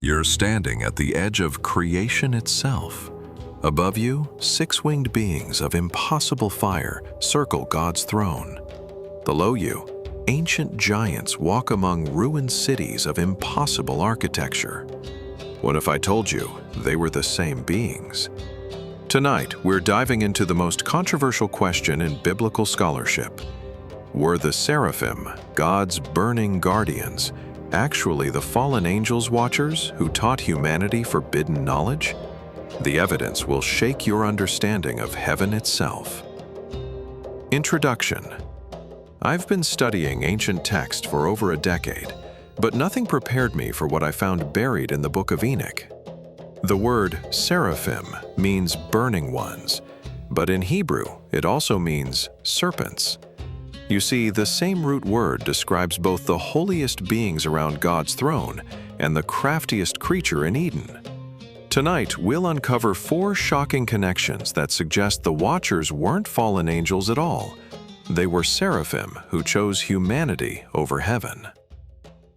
You're standing at the edge of creation itself. Above you, six-winged beings of impossible fire circle God's throne. Below you, ancient giants walk among ruined cities of impossible architecture. What if I told you they were the same beings? Tonight, we're diving into the most controversial question in biblical scholarship. Were the Seraphim, God's burning guardians, actually the fallen angels' watchers who taught humanity forbidden knowledge? The evidence will shake your understanding of heaven itself. Introduction. I've been studying ancient text for over a decade, but nothing prepared me for what I found buried in the Book of Enoch. The word seraphim means burning ones, but in Hebrew it also means serpents. You see, the same root word describes both the holiest beings around God's throne and the craftiest creature in Eden. Tonight, we'll uncover 4 shocking connections that suggest the Watchers weren't fallen angels at all. They were seraphim who chose humanity over heaven.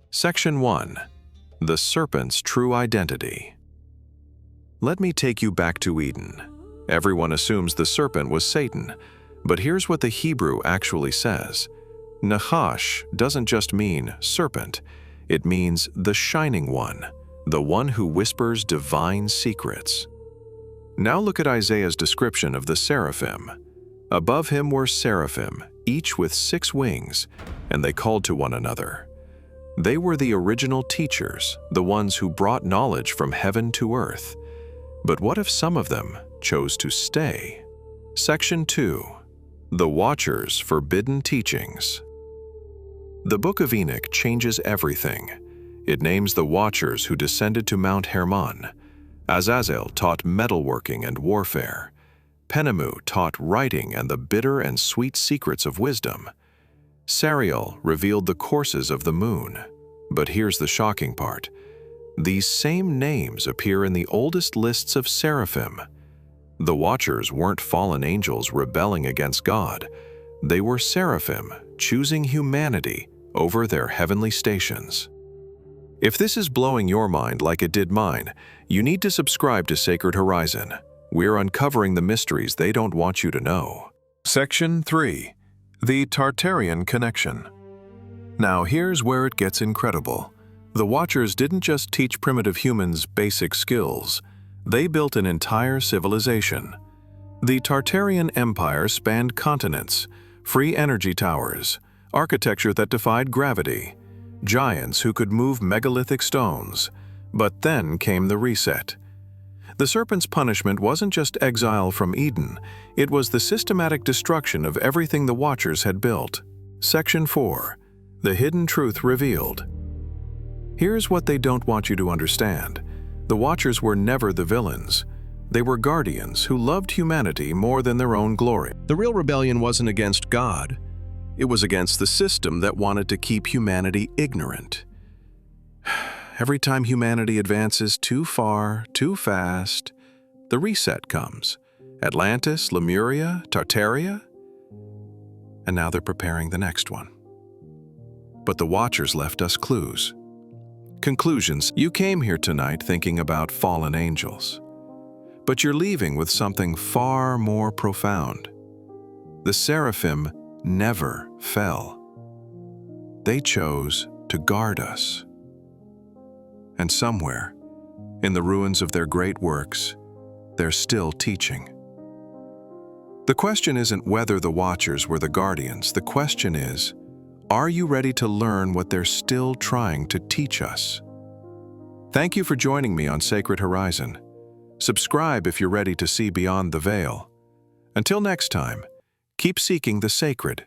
Section 1. The Serpent's True Identity. Let me take you back to Eden. Everyone assumes the serpent was Satan, but here's what the Hebrew actually says. Nachash doesn't just mean serpent, it means the shining one, the one who whispers divine secrets. Now look at Isaiah's description of the seraphim. Above him were seraphim, each with 6 wings, and they called to one another. They were the original teachers, the ones who brought knowledge from heaven to earth. But what if some of them chose to stay? Section 2. The Watchers' Forbidden Teachings. The Book of Enoch changes everything. It names the Watchers who descended to Mount Hermon. Azazel taught metalworking and warfare. Penemu taught writing and the bitter and sweet secrets of wisdom. Sariel revealed the courses of the moon. But here's the shocking part. These same names appear in the oldest lists of seraphim. The Watchers weren't fallen angels rebelling against God. They were seraphim choosing humanity over their heavenly stations. If this is blowing your mind like it did mine, you need to subscribe to Sacred Horizon. We're uncovering the mysteries they don't want you to know. Section 3. The Tartarian Connection. Now here's where it gets incredible. The Watchers didn't just teach primitive humans basic skills. They built an entire civilization. The Tartarian Empire spanned continents, free energy towers, architecture that defied gravity, giants who could move megalithic stones. But then came the reset. The serpent's punishment wasn't just exile from Eden, it was the systematic destruction of everything the Watchers had built. Section 4. The Hidden Truth Revealed. Here's what they don't want you to understand. The Watchers were never the villains. They were guardians who loved humanity more than their own glory. The real rebellion wasn't against God. It was against the system that wanted to keep humanity ignorant. Every time humanity advances too far, too fast, the reset comes. Atlantis, Lemuria, Tartaria, and now they're preparing the next one. But the Watchers left us clues. Conclusions. You came here tonight thinking about fallen angels, but you're leaving with something far more profound. The seraphim never fell. They chose to guard us. And somewhere, in the ruins of their great works, they're still teaching. The question isn't whether the Watchers were the guardians. The question is, are you ready to learn what they're still trying to teach us? Thank you for joining me on Sacred Horizon. Subscribe if you're ready to see beyond the veil. Until next time, keep seeking the sacred